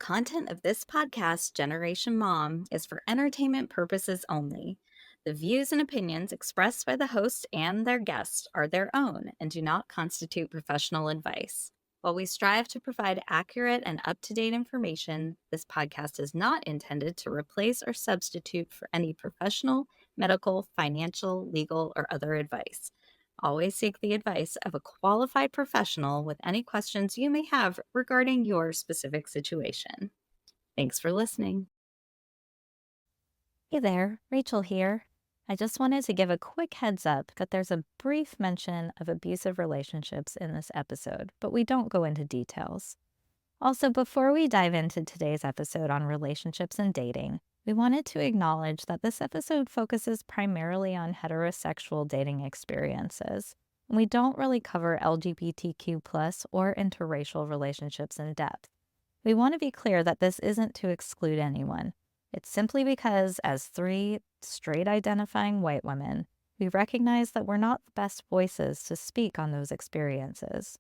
content of this podcast, Generation Mom, is for entertainment purposes only. The views and opinions expressed by the host and their guests are their own and do not constitute professional advice. While we strive to provide accurate and up to date information, this podcast is not intended to replace or substitute for any professional, medical, financial, legal, or other advice. Always seek the advice of a qualified professional with any questions you may have regarding your specific situation. Thanks for listening. Hey there, Rachel here. I just wanted to give a quick heads up that there's a brief mention of abusive relationships in this episode, but we don't go into details. Also, before we dive into today's episode on relationships and dating, we wanted to acknowledge that this episode focuses primarily on heterosexual dating experiences. We don't really cover LGBTQ plus or interracial relationships in depth. We want to be clear that this isn't to exclude anyone. It's simply because, as three straight identifying white women, we recognize that we're not the best voices to speak on those experiences.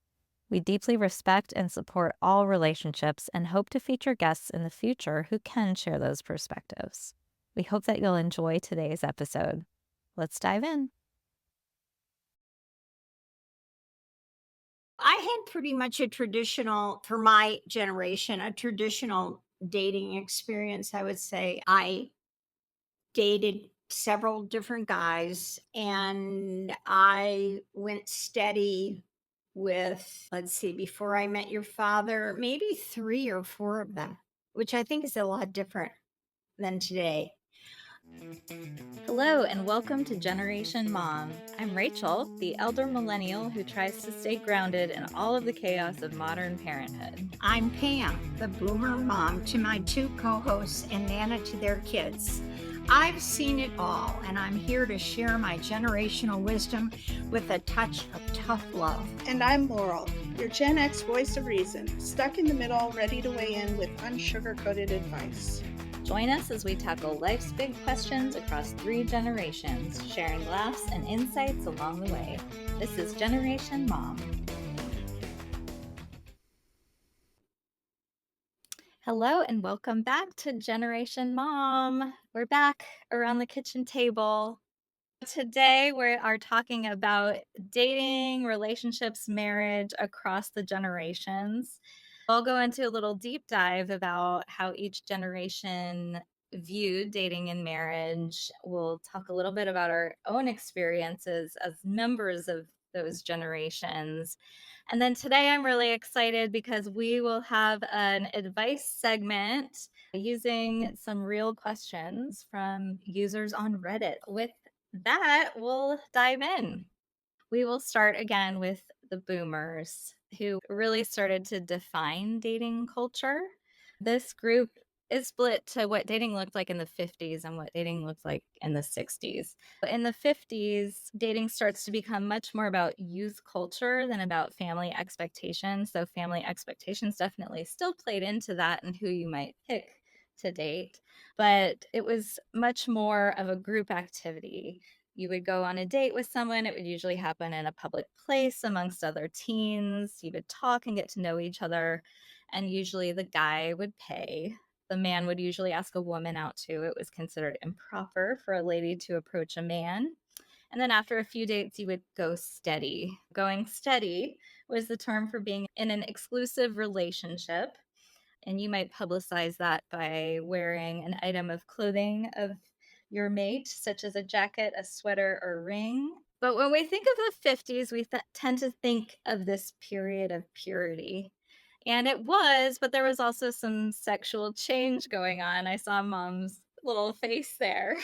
We deeply respect and support all relationships and hope to feature guests in the future who can share those perspectives. We hope that you'll enjoy today's episode. Let's dive in. I had pretty much for my generation, a traditional dating experience. I would say I dated several different guys and I went steady with, let's see, before I met your father, maybe three or four of them, which I think is a lot different than today. Hello, and welcome to Generation Mom. I'm Rachel, the elder millennial who tries to stay grounded in all of the chaos of modern parenthood. I'm Pam, the boomer mom to my two co hosts and Nana to their kids. I've seen it all, and I'm here to share my generational wisdom with a touch of tough love. And I'm Laurel, your Gen X voice of reason, stuck in the middle, ready to weigh in with unsugar-coated advice. Join us as we tackle life's big questions across 3 generations, sharing laughs and insights along the way. This is Generation Mom. Hello, and welcome back to Generation Mom. We're back around the kitchen table. Today, we are talking about dating, relationships, marriage across the generations. I'll go into a little deep dive about how each generation viewed dating and marriage. We'll talk a little bit about our own experiences as members of those generations. And then today I'm really excited because we will have an advice segment using some real questions from users on Reddit. With that, we'll dive in. We will start again with the boomers who really started to define dating culture. This group is split to what dating looked like in the 50s and what dating looked like in the 60s. In the 50s, dating starts to become much more about youth culture than about family expectations. So, family expectations definitely still played into that and who you might pick to date, but it was much more of a group activity. You would go on a date with someone. It would usually happen in a public place amongst other teens. You would talk and get to know each other. And usually the guy would pay. The man would usually ask a woman out too. It was considered improper for a lady to approach a man. And then after a few dates, you would go steady. Going steady was the term for being in an exclusive relationship. And you might publicize that by wearing an item of clothing of your mate, such as a jacket, a sweater, or ring. But when we think of the 50s, we tend to think of this period of purity. And it was, but there was also some sexual change going on. I saw Mom's little face there.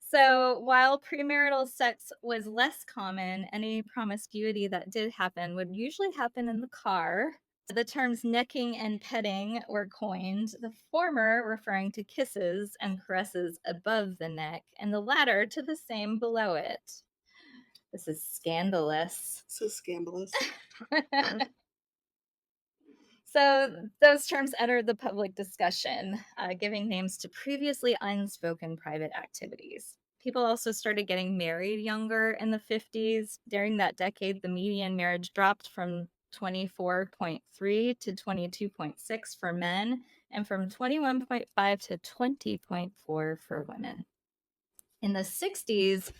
So while premarital sex was less common, any promiscuity that did happen would usually happen in the car. The terms necking and petting were coined, the former referring to kisses and caresses above the neck, and the latter to the same below it. This is scandalous. So scandalous. So those terms entered the public discussion, giving names to previously unspoken private activities. People also started getting married younger in the 50s. During that decade, the median marriage dropped from 24.3 to 22.6 for men, and from 21.5 to 20.4 for women. In the 60s,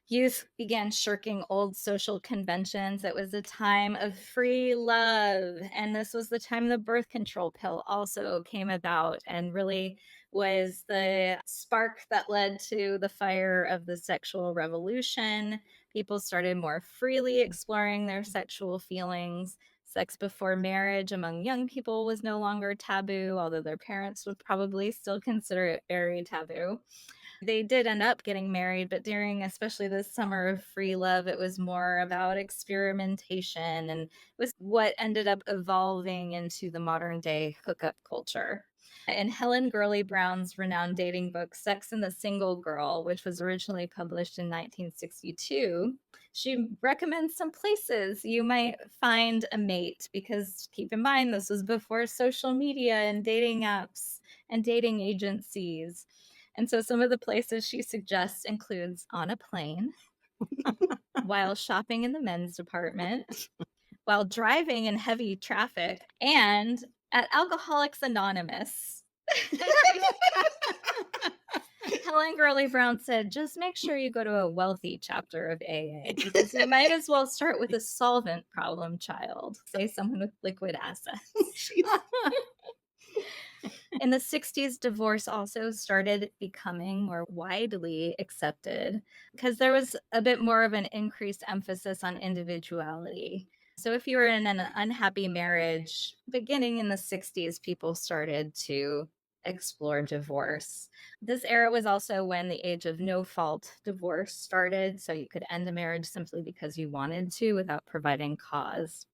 youth began shirking old social conventions. It was a time of free love. And this was the time the birth control pill also came about and really was the spark that led to the fire of the sexual revolution. People started more freely exploring their sexual feelings. Sex before marriage among young people was no longer taboo, although their parents would probably still consider it very taboo. They did end up getting married, but during especially this summer of free love, it was more about experimentation and was what ended up evolving into the modern day hookup culture. In Helen Gurley Brown's renowned dating book, Sex and the Single Girl, which was originally published in 1962, she recommends some places you might find a mate because keep in mind, this was before social media and dating apps and dating agencies. And so some of the places she suggests includes on a plane, while shopping in the men's department, while driving in heavy traffic, and at Alcoholics Anonymous. Helen Gurley Brown said, just make sure you go to a wealthy chapter of AA because you might as well start with a solvent problem child. Say someone with liquid assets. In the 60s, divorce also started becoming more widely accepted because there was a bit more of an increased emphasis on individuality. So, if you were in an unhappy marriage, beginning in the 60s, people started to explore divorce. This era was also when the age of no fault divorce started. So, you could end a marriage simply because you wanted to without providing cause.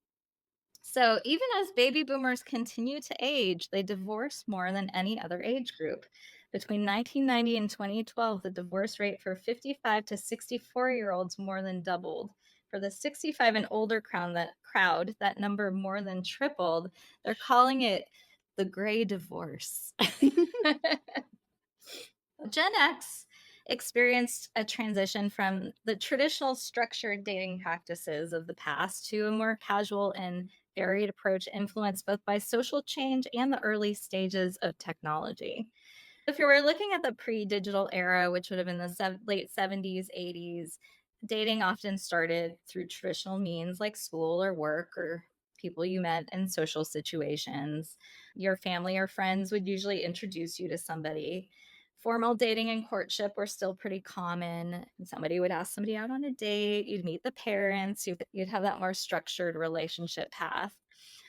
So, even as baby boomers continue to age, they divorce more than any other age group. Between 1990 and 2012, the divorce rate for 55 to 64-year-olds more than doubled. For the 65 and older crowd, that number more than tripled. They're calling it the gray divorce. Gen X experienced a transition from the traditional structured dating practices of the past to a more casual and varied approach influenced both by social change and the early stages of technology. If you were looking at the pre-digital era, which would have been the late 70s, 80s, dating often started through traditional means like school or work or people you met in social situations. Your family or friends would usually introduce you to somebody. Formal dating and courtship were still pretty common. Somebody would ask somebody out on a date, you'd meet the parents, you'd have that more structured relationship path.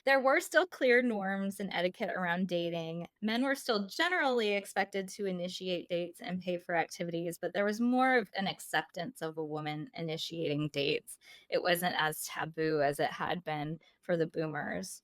There were still clear norms and etiquette around dating. Men were still generally expected to initiate dates and pay for activities, but there was more of an acceptance of a woman initiating dates. It wasn't as taboo as it had been for the boomers.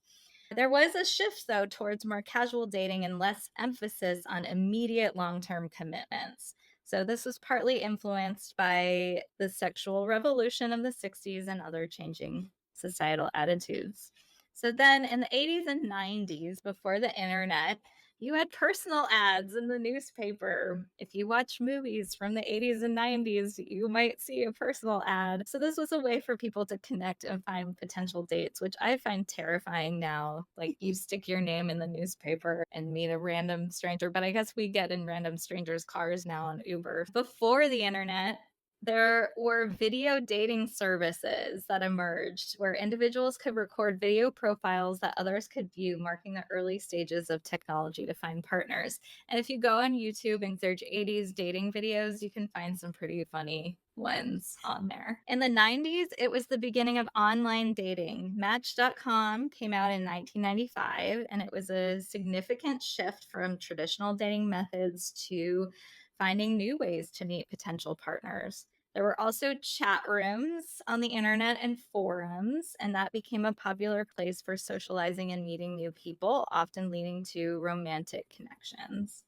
There was a shift, though, towards more casual dating and less emphasis on immediate long term commitments. So, this was partly influenced by the sexual revolution of the 60s and other changing societal attitudes. So, then in the 80s and 90s, before the internet, you had personal ads in the newspaper. If you watch movies from the 80s and 90s, you might see a personal ad. So, this was a way for people to connect and find potential dates, which I find terrifying now. Like, you stick your name in the newspaper and meet a random stranger, but I guess we get in random strangers' cars now on Uber. Before the internet, there were video dating services that emerged where individuals could record video profiles that others could view, marking the early stages of technology to find partners. And if you go on YouTube and search 80s dating videos, you can find some pretty funny ones on there. In the 90s, it was the beginning of online dating. Match.com came out in 1995, and it was a significant shift from traditional dating methods to finding new ways to meet potential partners. There were also chat rooms on the internet and forums, and that became a popular place for socializing and meeting new people, often leading to romantic connections.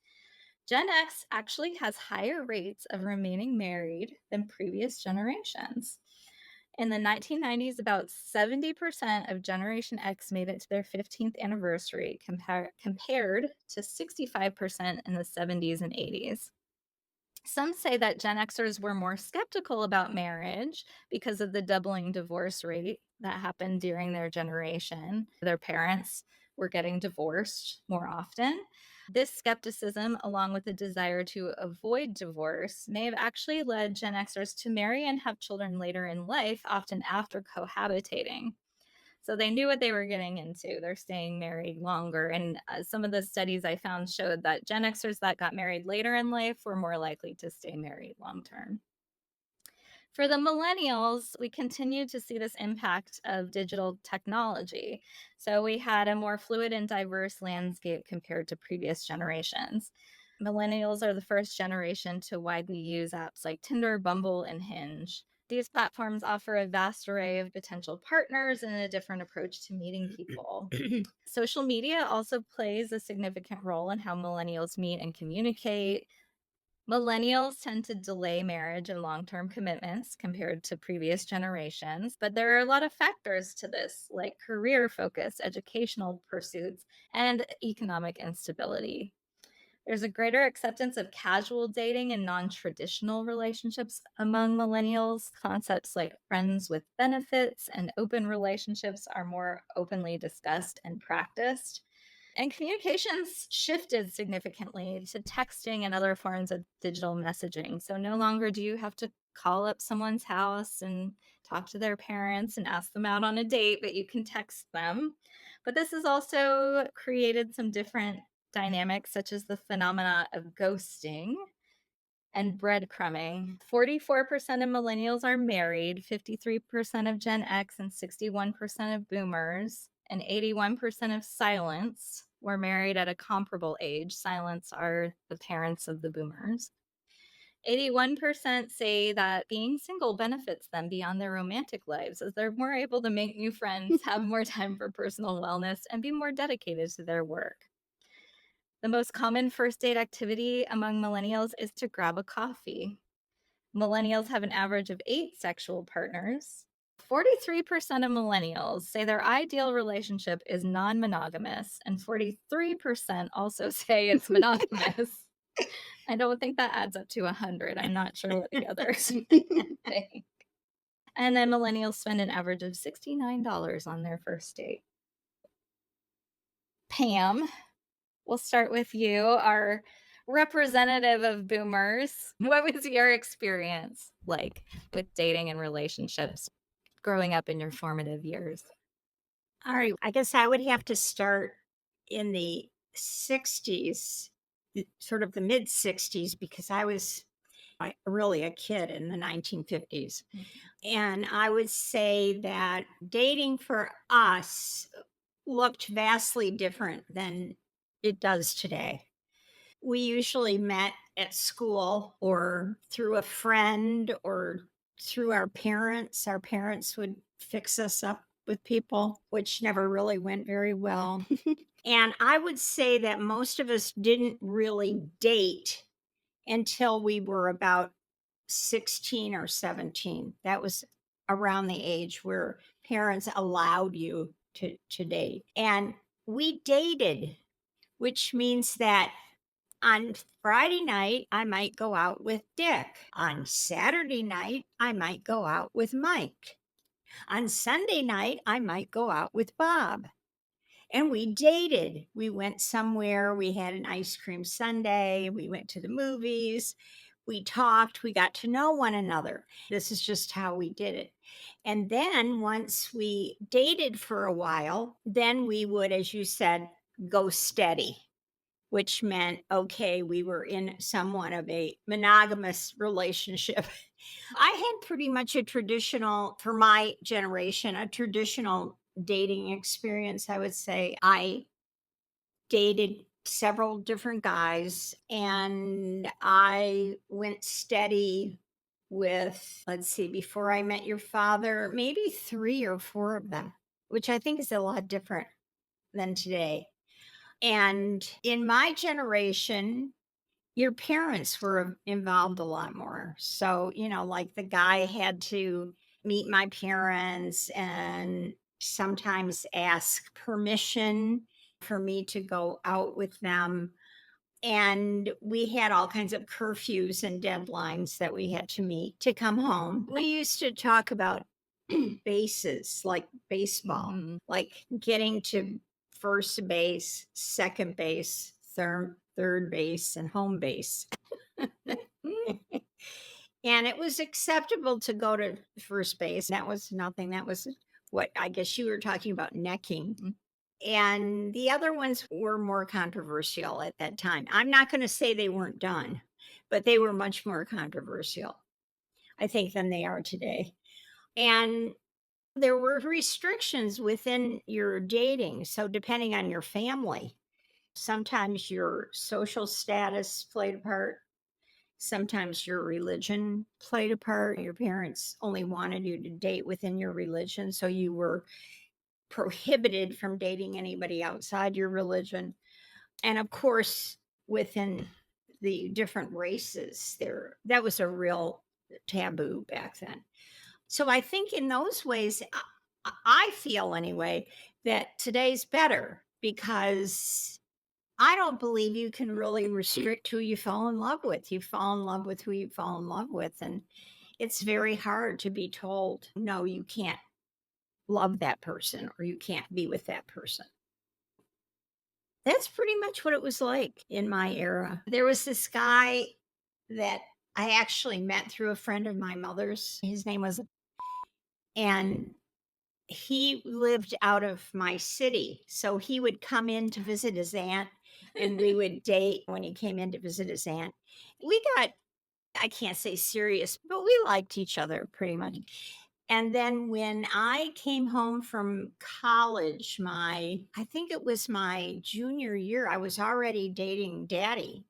Gen X actually has higher rates of remaining married than previous generations. In the 1990s, about 70% of Generation X made it to their 15th anniversary, compared to 65% in the 70s and 80s. Some say that Gen Xers were more skeptical about marriage because of the doubling divorce rate that happened during their generation. Their parents were getting divorced more often. This skepticism, along with the desire to avoid divorce, may have actually led Gen Xers to marry and have children later in life, often after cohabitating. So they knew what they were getting into. They're staying married longer. And some of the studies I found showed that Gen Xers that got married later in life were more likely to stay married long term. For the millennials, we continue to see this impact of digital technology. So we had a more fluid and diverse landscape compared to previous generations. Millennials are the first generation to widely use apps like Tinder, Bumble, and Hinge. These platforms offer a vast array of potential partners and a different approach to meeting people. Social media also plays a significant role in how millennials meet and communicate. Millennials tend to delay marriage and long term commitments compared to previous generations, but there are a lot of factors to this, like career focus, educational pursuits, and economic instability. There's a greater acceptance of casual dating and non traditional relationships among millennials. Concepts like friends with benefits and open relationships are more openly discussed and practiced. And communications shifted significantly to texting and other forms of digital messaging. So no longer do you have to call up someone's house and talk to their parents and ask them out on a date, but you can text them. But this has also created some different dynamics, such as the phenomena of ghosting and breadcrumbing. 44% of millennials are married, 53% of Gen X, and 61% of boomers, and 81% of silents were married at a comparable age. Silents are the parents of the boomers. 81% say that being single benefits them beyond their romantic lives as they're more able to make new friends, have more time for personal wellness, and be more dedicated to their work. The most common first date activity among millennials is to grab a coffee. Millennials have an average of 8 sexual partners. 43% of millennials say their ideal relationship is non monogamous, and 43% also say it's monogamous. I don't think that adds up to 100. I'm not sure what the others think. And then millennials spend an average of $69 on their first date. Pam, we'll start with you, our representative of boomers. What was your experience like with dating and relationships growing up in your formative years? All right. I guess I would have to start in the 60s, sort of the mid 60s, because I was really a kid in the 1950s. And I would say that dating for us looked vastly different than it does today. We usually met at school or through a friend or through our parents. Our parents would fix us up with people, which never really went very well. And I would say that most of us didn't really date until we were about 16 or 17. That was around the age where parents allowed you to date. And we dated, which means that on Friday night, I might go out with Dick. On Saturday night, I might go out with Mike. On Sunday night, I might go out with Bob. And we dated. We went somewhere. We had an ice cream sundae. We went to the movies. We talked. We got to know one another. This is just how we did it. And then once we dated for a while, then we would, as you said, go steady, which meant, okay, we were in somewhat of a monogamous relationship. I had pretty much a traditional, for my generation, a traditional dating experience. I would say I dated several different guys and I went steady with, let's see, before I met your father, maybe 3 or 4 of them, which I think is a lot different than today. And in my generation, your parents were involved a lot more. So, like the guy had to meet my parents and sometimes ask permission for me to go out with them. And we had all kinds of curfews and deadlines that we had to meet to come home. We used to talk about bases like baseball, like getting to first base, second base, third base, and home base. And it was acceptable to go to first base. That was nothing. That was what I guess you were talking about, necking. And the other ones were more controversial at that time. I'm not going to say they weren't done, but they were much more controversial, I think, than they are today. And there were restrictions within your dating. So, depending on your family, sometimes your social status played a part. Sometimes your religion played a part. Your parents only wanted you to date within your religion. So you were prohibited from dating anybody outside your religion. And of course, within the different races, that was a real taboo back then. So I think in those ways, I feel anyway that today's better because I don't believe you can really restrict who you fall in love with. You fall in love with who you fall in love with. And it's very hard to be told, no, you can't love that person or you can't be with that person. That's pretty much what it was like in my era. There was this guy that I actually met through a friend of my mother's. His name was, and he lived out of my city. So he would come in to visit his aunt and we would date when he came in to visit his aunt. We got, I can't say serious, but we liked each other pretty much. And then when I came home from college, I think it was my junior year, I was already dating daddy.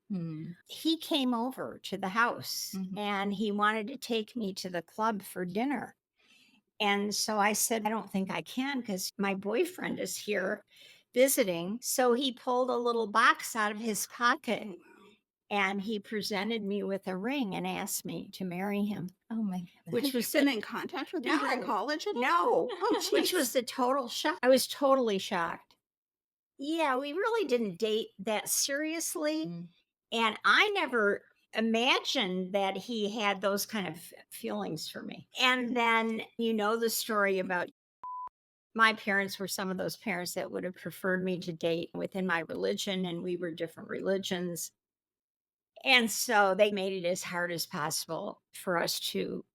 He came over to the house and he wanted to take me to the club for dinner. And so I said, I don't think I can because my boyfriend is here visiting. So he pulled a little box out of his pocket and he presented me with a ring and asked me to marry him. Oh my Which goodness. was been in contact with him during No. college at all? No, Oh, which geez. was a total shock. I was totally shocked. Yeah, we really didn't date that seriously. And I never imagined that he had those kind of feelings for me. And then, you know, the story about my parents were some of those parents that would have preferred me to date within my religion, and we were different religions. And so they made it as hard as possible for us to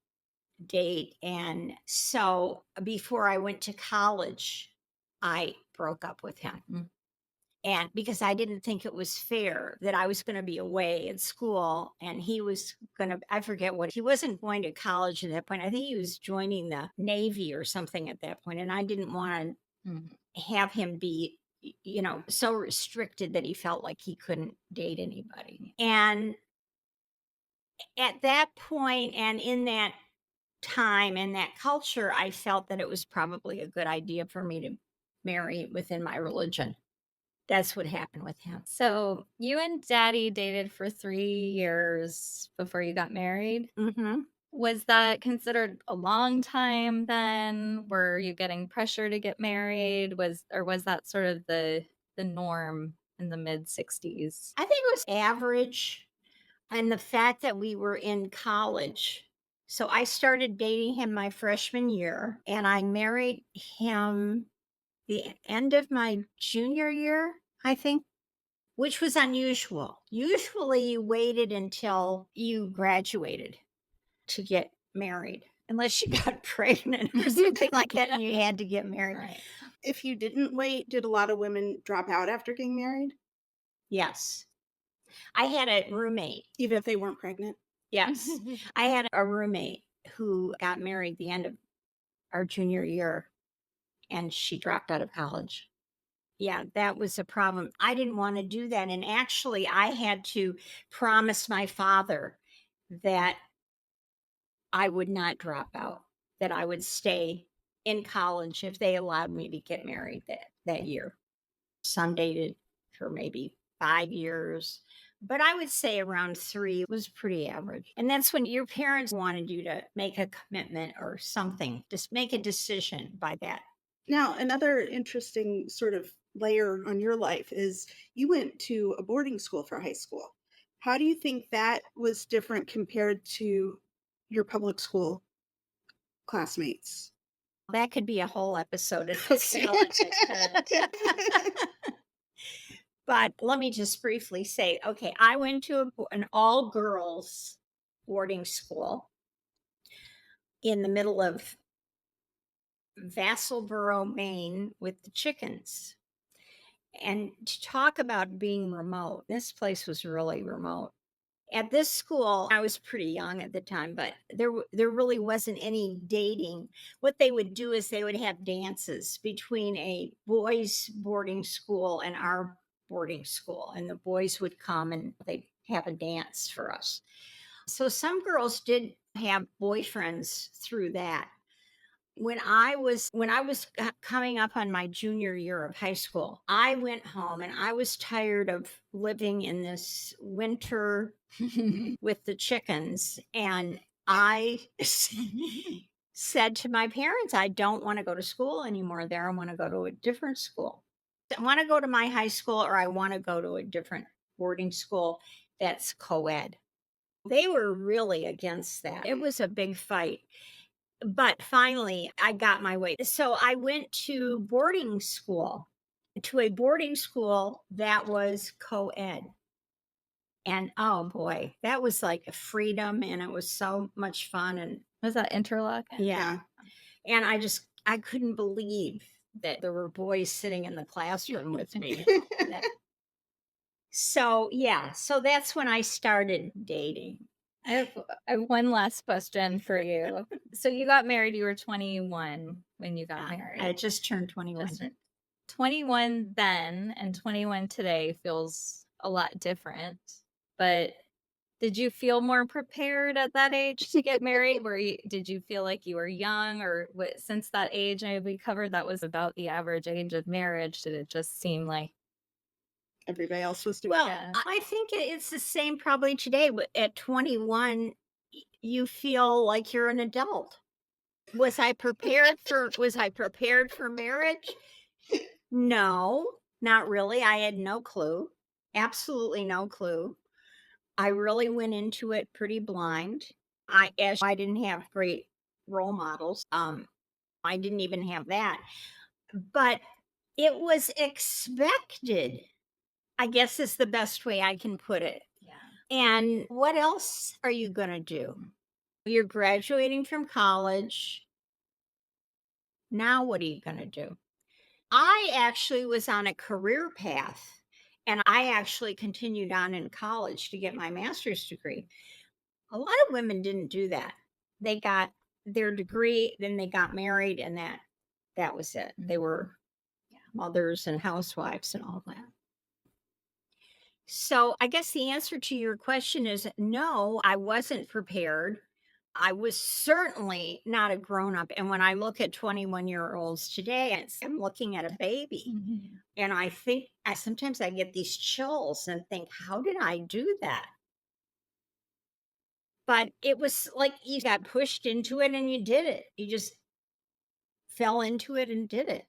date. And so before I went to college, I broke up with him. And because I didn't think it was fair that I was going to be away at school and he was going to, I forget what, he wasn't going to college at that point. I think he was joining the Navy or something at that point. And I didn't want to have him be, you know, so restricted that he felt like he couldn't date anybody. And at that point and in that time and that culture, I felt that it was probably a good idea for me to marry within my religion. That's what happened with him. So you and daddy dated for 3 years before you got married. Was that considered a long time then? Were you getting pressure to get married? Was that sort of the norm in the mid 60s? I think it was average. And the fact that we were in college. So I started dating him my freshman year and I married him the end of my junior year, I think, which was unusual. Usually you waited until you graduated to get married, unless you got pregnant or something like that and you had to get married. Right. If you didn't wait, did a lot of women drop out after getting married? Yes. I had a roommate. Even if they weren't pregnant? Yes. I had a roommate who got married the end of our junior year and she dropped out of college. Yeah, that was a problem. I didn't want to do that. And actually, I had to promise my father that I would not drop out, that I would stay in college if they allowed me to get married that year. Some dated for maybe 5 years, but I would say around 3 was pretty average. And that's when your parents wanted you to make a commitment or something, just make a decision by that. Now, another interesting sort of layer on your life is you went to a boarding school for high school. How do you think that was different compared to your public school classmates? That could be a whole episode in Okay. itself. But let me just briefly say, okay, I went to an all girls boarding school in the middle of Vassalboro, Maine with the chickens. And to talk about being remote, this place was really remote. At this school, I was pretty young at the time, but there really wasn't any dating. What they would do is they would have dances between a boys' boarding school and our boarding school, and the boys would come and they'd have a dance for us. So some girls did have boyfriends through that. When I was coming up on my junior year of high school, I went home and I was tired of living in this winter with the chickens, and I said to my parents, I don't want to go to school anymore there. I want to go to a different school. I want to go to my high school, or I want to go to a different boarding school that's co-ed. They were really against that. It was a big fight. But finally, I got my way. So I went to a boarding school that was co-ed. And oh boy, that was like a freedom, and it was so much fun. And Was that interlock? yeah, and I couldn't believe that there were boys sitting in the classroom with me. So yeah, so that's when I started dating. I have one last question for you. So you got married, you were 21 when you got married. I just turned 21. 21 then and 21 today feels a lot different. But did you feel more prepared at that age to get married? Did you feel like you were young, or since that age we covered that was about the average age of marriage? Did it just seem like Everybody else was doing Well, Yeah. I think it's the same probably today. But at 21, you feel like you're an adult. Was I prepared for marriage? No, not really. I had no clue. Absolutely no clue. I really went into it pretty blind. I didn't have great role models. I didn't even have that. But it was expected, I guess is the best way I can put it. Yeah. And what else are you going to do? You're graduating from college. Now, what are you going to do? I actually was on a career path, and I actually continued on in college to get my master's degree. A lot of women didn't do that. They got their degree, then they got married, and that was it. They were mothers and housewives and all that. So I guess the answer to your question is no, I wasn't prepared. I was certainly not a grown up. And when I look at 21-year-olds today, I'm looking at a baby. Mhm. And I think sometimes I get these chills and think, how did I do that? But it was like you got pushed into it and you did it. You just fell into it and did it.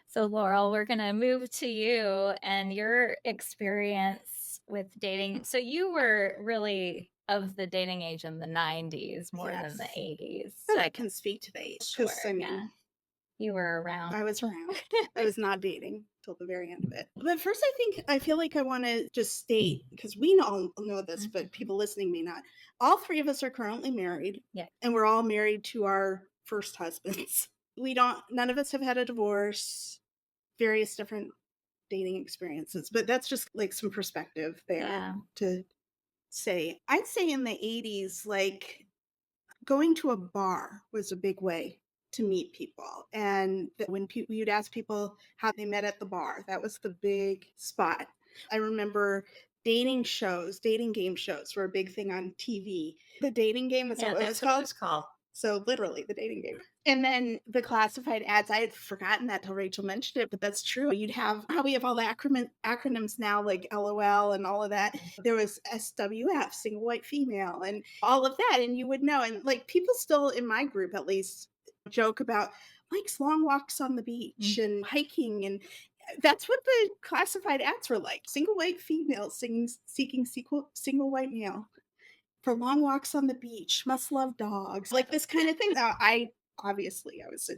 So, Laurel, we're going to move to you and your experience with dating. So, you were really of the dating age in the 90s more than the Yes. 80s. I can speak to the age because Sure, I mean, yeah. You were around. I was around. I was not dating till the very end of it. But first, I feel like I want to just state, because we all know this, but people listening may not. All three of us are currently married. Yeah. And we're all married to our first husbands. None of us have had a divorce, various different dating experiences. But that's just like some perspective there Yeah. to say. I'd say in the 80s, like going to a bar was a big way to meet people. And when you'd ask people how they met at the bar, that was the big spot. I remember dating game shows were a big thing on TV. The dating game was what it was That's what it called. was called. So literally the dating game. And then the classified ads, I had forgotten that till Rachel mentioned it, but that's true. You'd have how we have all the acronyms now, like LOL and all of that. There was SWF, single white female, and all of that. And you would know. And like people still in my group, at least, joke about, likes long walks on the Mm. beach and hiking, and that's what the classified ads were like. Single white female seeking single white male for long walks on the beach, must love dogs, like this kind of thing. Now, I was a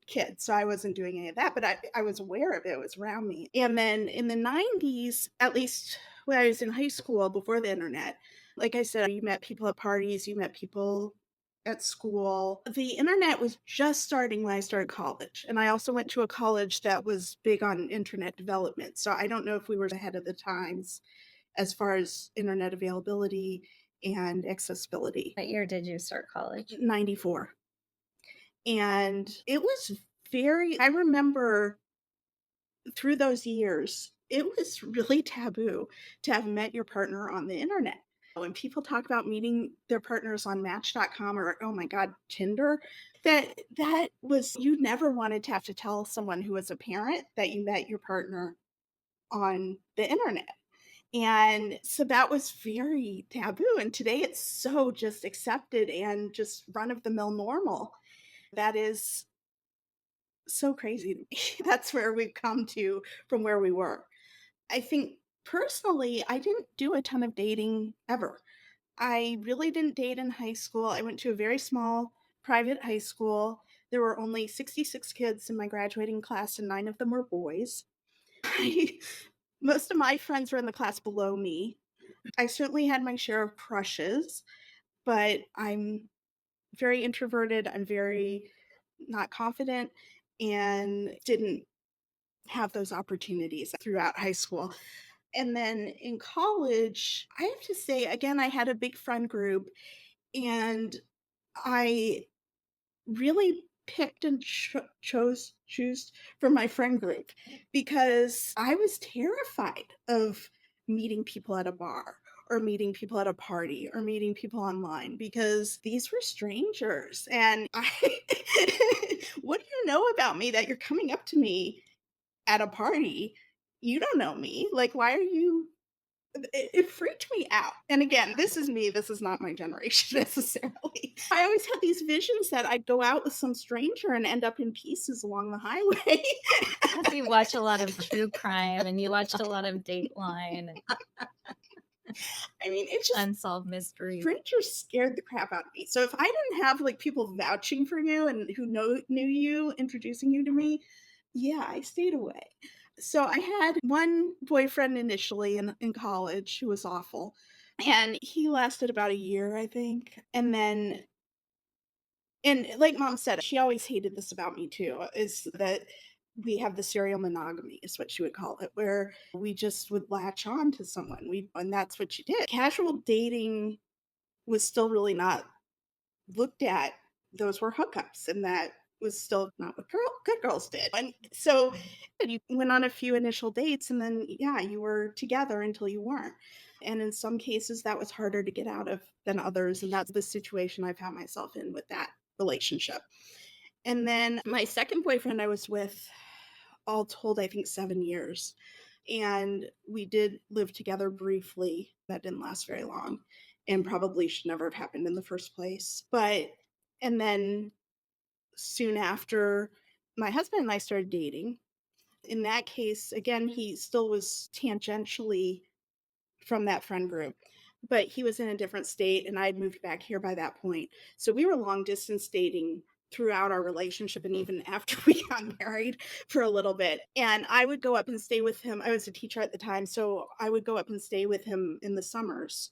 kid, so I wasn't doing any of that, but I was aware of it. It was around me. And then in the 90s, at least when I was in high school before the internet, like I said, you met people at parties, you met people at school. The internet was just starting when I started college. And I also went to a college that was big on internet development. So I don't know if we were ahead of the times as far as internet availability and accessibility. What year did you start college? 94. And it was I remember through those years, it was really taboo to have met your partner on the internet. When people talk about meeting their partners on Match.com or, oh my God, Tinder, that was, you never wanted to have to tell someone who was a parent that you met your partner on the internet. And so that was very taboo. And today it's so just accepted and just run of the mill normal. That is so crazy to me. That's where we've come to from where we were. I think personally, I didn't do a ton of dating ever. I really didn't date in high school. I went to a very small private high school. There were only 66 kids in my graduating class, and 9 of them were boys. I, most of my friends were in the class below me. I certainly had my share of crushes, but I'm very introverted. I'm very not confident and didn't have those opportunities throughout high school. And then in college, I have to say, again, I had a big friend group and I really picked and choose from my friend group because I was terrified of meeting people at a bar or meeting people at a party or meeting people online because these were strangers and I what do you know about me that you're coming up to me at a party? You don't know me. Like, why are you it freaked me out. And again, this is me, this is not my generation necessarily. I always had these visions that I'd go out with some stranger and end up in pieces along the highway. Because you watch a lot of true crime and you watched a lot of Dateline and I mean, it just Unsolved Mysteries. strangers scared the crap out of me. So if I didn't have like people vouching for you and who knew you, introducing you to me, yeah, I stayed away. So I had one boyfriend initially in college who was awful. And he lasted about a year, I think. And like mom said, she always hated this about me too, is that we have the serial monogamy, is what she would call it, where we just would latch on to someone. And that's what she did. Casual dating was still really not looked at. Those were hookups, and that was still not what good girls did. And so you went on a few initial dates, and then yeah, you were together until you weren't. And in some cases, that was harder to get out of than others, and that's the situation I found myself in with that relationship. And then my second boyfriend I was with, all told, I think 7 years. And we did live together briefly. That didn't last very long and probably should never have happened in the first place. And then soon after, my husband and I started dating. In that case, again, he still was tangentially from that friend group, but he was in a different state and I had moved back here by that point. So we were long distance dating throughout our relationship and even after we got married for a little bit. And I would go up and stay with him. I was a teacher at the time, so I would go up and stay with him in the summers.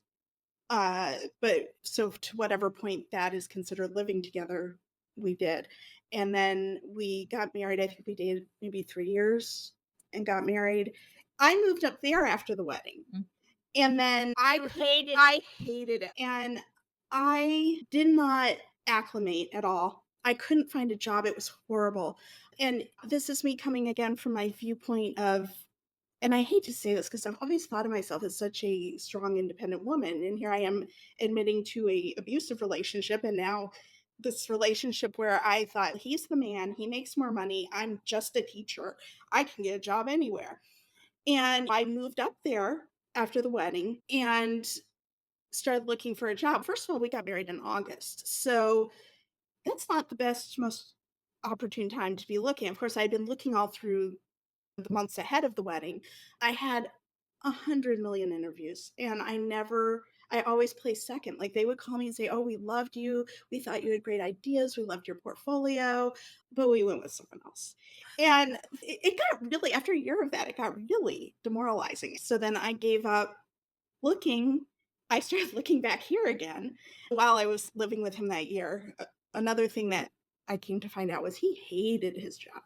But so to whatever point that is considered living together, we did. And then we got married. I think we dated maybe 3 years and got married. I moved up there after the wedding. Mm. And then I hated it. And I did not acclimate at all. I couldn't find a job. It was horrible. And this is me coming again from my viewpoint of, and I hate to say this because I've always thought of myself as such a strong, independent woman. And here I am admitting to a abusive relationship. And now this relationship where I thought he's the man, he makes more money. I'm just a teacher. I can get a job anywhere. And I moved up there after the wedding and started looking for a job. First of all, we got married in August. So that's not the best, most opportune time to be looking. Of course, I'd been looking all through the months ahead of the wedding. I had 100 million interviews, and I always placed second. Like, they would call me and say, "Oh, we loved you. We thought you had great ideas. We loved your portfolio, but we went with someone else." And it got really, after a year of that, it got really demoralizing. So then I gave up looking. I started looking back here again while I was living with him that year. Another thing that I came to find out was he hated his job.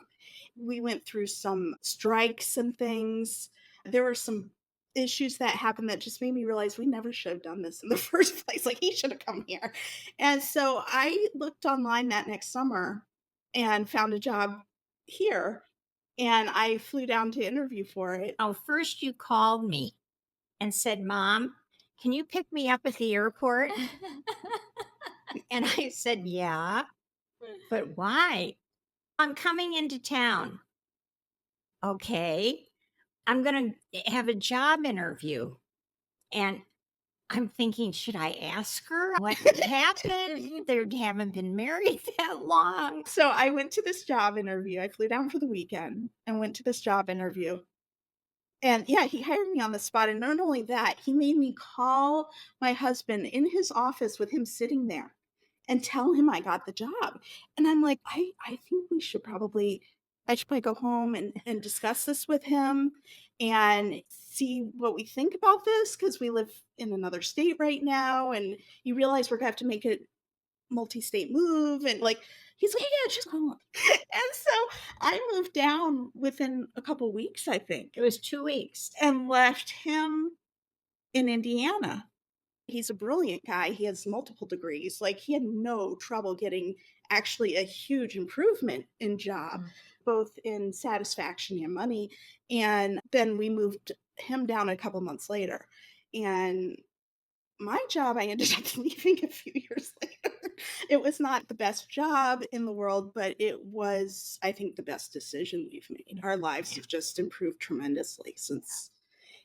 We went through some strikes and things. There were some issues that happened that just made me realize we never should have done this in the first place. Like, he should have come here. And so I looked online that next summer and found a job here, and I flew down to interview for it. Oh, first you called me and said, "Mom, can you pick me up at the airport?" And I said, "Yeah, but why?" "I'm coming into town." "Okay, I'm going to have a job interview." And I'm thinking, should I ask her what happened? They haven't been married that long. So I went to this job interview. I flew down for the weekend and went to this job interview. And yeah, he hired me on the spot. And not only that, he made me call my husband in his office with him sitting there and tell him I got the job. And I'm like, I think I should probably go home and discuss this with him and see what we think about this, because we live in another state right now. And you realize we're gonna have to make a multi-state move. And like, he's like, yeah, just go. And so I moved down within a couple weeks, I think, It was 2 weeks. and left him in Indiana. He's a brilliant guy. He has multiple degrees. Like, he had no trouble getting actually a huge improvement in job, both in satisfaction and money. And then we moved him down a couple months later. And my job, I ended up leaving a few years later. It was not the best job in the world, but it was, I think, the best decision we've made. Our lives have just improved tremendously since,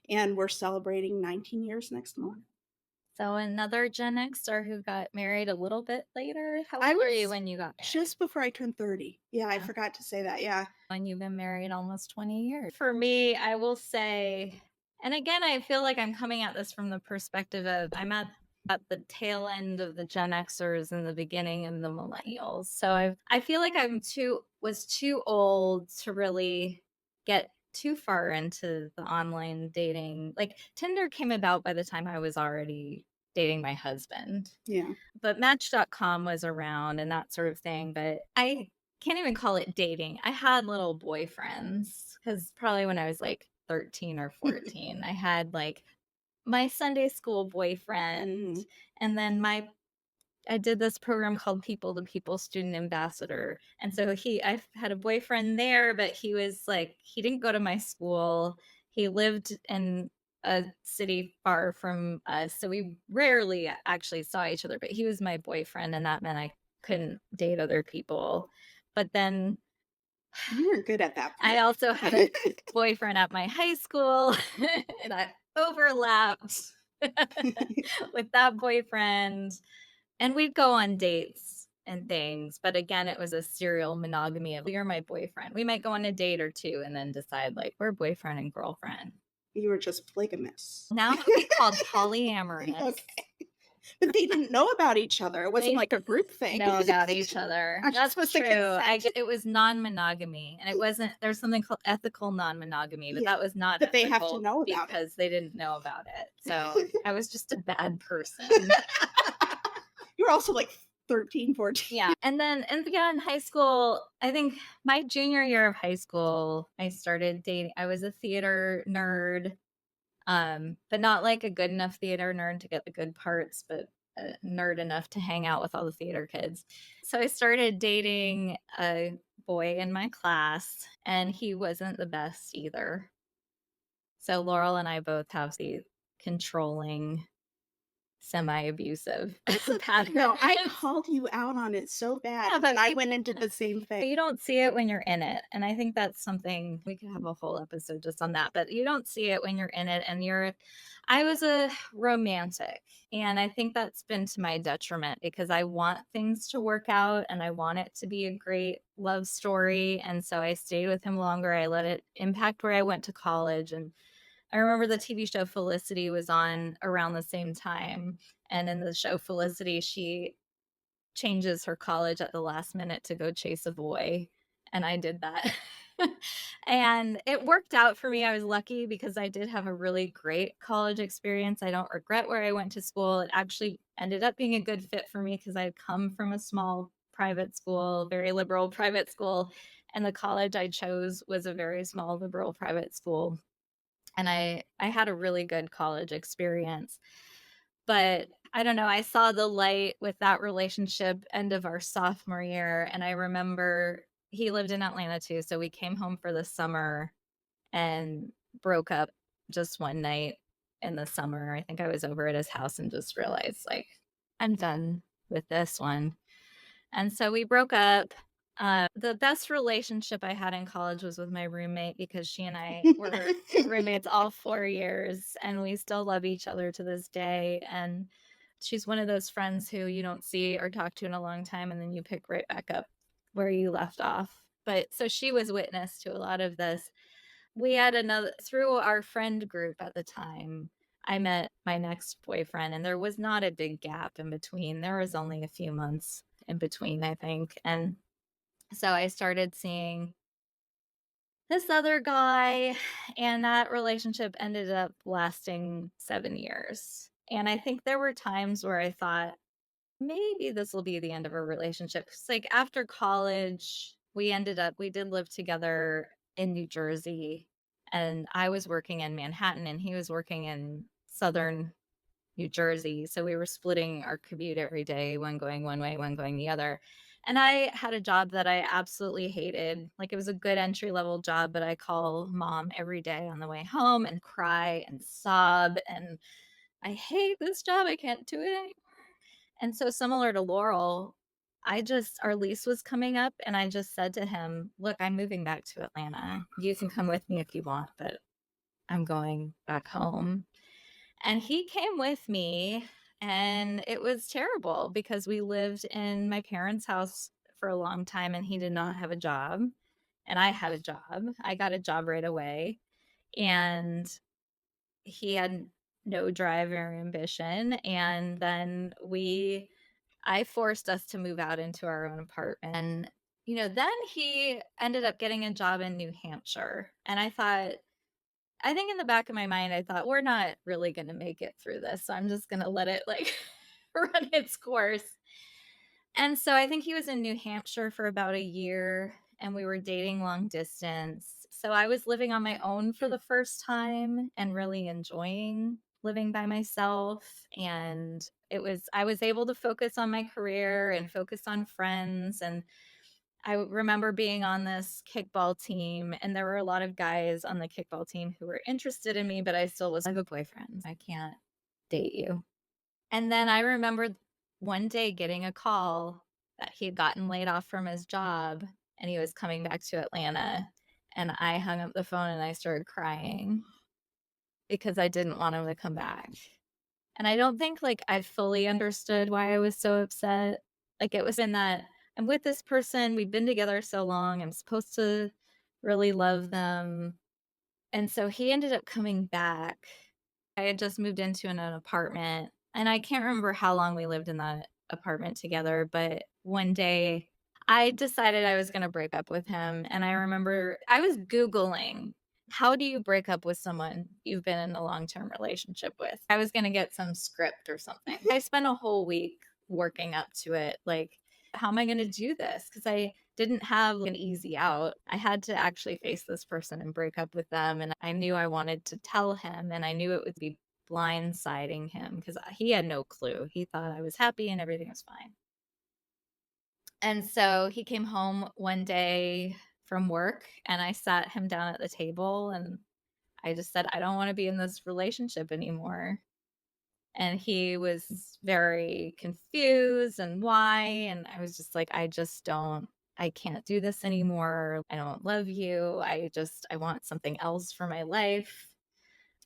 and we're celebrating 19 years next month. So another Gen Xer who got married a little bit later. How I old were you was when you got married? just before I turned 30. Yeah, I Yeah. forgot to say that. Yeah. When you've been married almost 20 years. For me, I will say, and again, I feel like I'm coming at this from the perspective of I'm at the tail end of the Gen Xers and the beginning of the millennials. So I feel like was too old to really get too far into the online dating. Like, Tinder came about by the time I was already dating my husband. Yeah. But Match.com was around and that sort of thing. But I can't even call it dating. I had little boyfriends because probably when I was like 13 or 14, I had like my Sunday school boyfriend. Mhm. And then I did this program called People to People Student Ambassador. And so I had a boyfriend there, but he was like, he didn't go to my school. He lived in a city far from us. So we rarely actually saw each other, but he was my boyfriend. And that meant I couldn't date other people. But then You were good at that I part. also had a boyfriend at my high school, and I overlapped with that boyfriend. And we'd go on dates and things, but again, it was a serial monogamy of you're my boyfriend. We might go on a date or two and then decide like we're boyfriend and girlfriend. You were just polygamous. Now it would be called polyamorous. Okay. But they didn't know about each other. It wasn't They like a group thing. know about each other. Aren't you That's supposed to true. consent? It was non-monogamy, and it wasn't. There's something called ethical non-monogamy, but Yeah, that was not but they have to ethical know about it. because they didn't know about it. So I was just a bad person. You were also like 13, 14. Yeah. And again, high school, I think my junior year of high school, I started dating. I was a theater nerd, but not like a good enough theater nerd to get the good parts, but a nerd enough to hang out with all the theater kids. So I started dating a boy in my class, and he wasn't the best either. So Laurel and I both have the controlling semi-abusive No, I patterns. called you out on it so bad, Yeah, but and I went into the same thing. you don't see it when you're in it, and I think that's something we could have a whole episode just on that, but you don't see it when you're in it, and I was a romantic, and I think that's been to my detriment because I want things to work out, and I want it to be a great love story, and so I stayed with him longer, I let it impact where I went to college, and I remember the TV show Felicity was on around the same time, and in the show Felicity, she changes her college at the last minute to go chase a boy, and I did that. And it worked out for me. I was lucky because I did have a really great college experience. I don't regret where I went to school. It actually ended up being a good fit for me because I had come from a small private school, very liberal private school, and the college I chose was a very small liberal private school. And I had a really good college experience. But I don't know, I saw the light with that relationship end of our sophomore year, and I remember he lived in Atlanta too, so we came home for the summer and broke up just one night in the summer. I think I was over at his house and just realized, like, I'm done with this one. And so we broke up. The best relationship I had in college was with my roommate because she and I were roommates all 4 years, and we still love each other to this day, and she's one of those friends who you don't see or talk to in a long time, and then you pick right back up where you left off. But so she was witness to a lot of this. We had another through our friend group at the time, I met my next boyfriend, and there was not a big gap in between. There was only a few months in between, I think, and so I started seeing this other guy, and that relationship ended up lasting 7 years. And I think there were times where I thought, maybe this will be the end of our relationship. 'Cause, like, after college, we did live together in New Jersey, and I was working in Manhattan, and he was working in Southern New Jersey, so we were splitting our commute every day, one going one way, one going the other. And I had a job that I absolutely hated. Like, it was a good entry level job, but I call mom every day on the way home and cry and sob and I hate this job. I can't do it anymore. And so similar to Laurel, our lease was coming up and I just said to him, "Look, I'm moving back to Atlanta. You can come with me if you want, but I'm going back home." And he came with me, and it was terrible because we lived in my parents' house for a long time, and he did not have a job, and I had a job. I got a job right away, and he had no drive or ambition. And then I forced us to move out into our own apartment. And, then he ended up getting a job in New Hampshire. And I think in the back of my mind, I thought, we're not really going to make it through this. So I'm just going to let it like run its course. And so I think he was in New Hampshire for about a year and we were dating long distance. So I was living on my own for the first time and really enjoying living by myself. And I was able to focus on my career and focus on friends. And I remember being on this kickball team, and there were a lot of guys on the kickball team who were interested in me, but I have a boyfriend. I can't date you. And then I remember one day getting a call that he had gotten laid off from his job and he was coming back to Atlanta. And I hung up the phone and I started crying because I didn't want him to come back. And I don't think like I fully understood why I was so upset. Like it was in that I'm with this person, we've been together so long, I'm supposed to really love them. And so he ended up coming back. I had just moved into an apartment and I can't remember how long we lived in that apartment together, but one day I decided I was going to break up with him. And I remember I was Googling, how do you break up with someone you've been in a long term relationship with? I was going to get some script or something. I spent a whole week working up to it. Like, how am I going to do this? Because I didn't have an easy out. I had to actually face this person and break up with them. And I knew I wanted to tell him, and I knew it would be blindsiding him because he had no clue. He thought I was happy and everything was fine. And so he came home one day from work and I sat him down at the table and I just said, I don't want to be in this relationship anymore. And he was very confused and why. And I was just like, I can't do this anymore. I don't love you. I want something else for my life.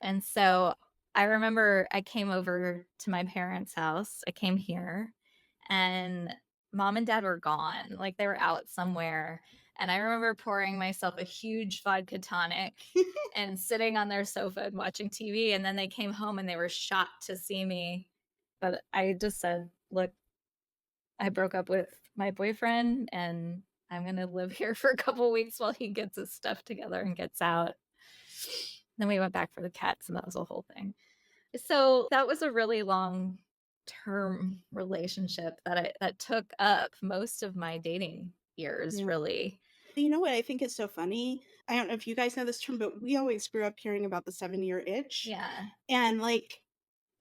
And so I remember I came over to my parents' house. I came here and mom and dad were gone. Like they were out somewhere. And I remember pouring myself a huge vodka tonic and sitting on their sofa and watching TV. And then they came home and they were shocked to see me. But I just said, look, I broke up with my boyfriend and I'm going to live here for a couple weeks while he gets his stuff together and gets out. Then we went back for the cats, and that was a whole thing. So that was a really long term relationship that took up most of my dating years, Yeah. really. You know what I think is so funny? I don't know if you guys know this term, but we always grew up hearing about the 7-year itch. Yeah. And like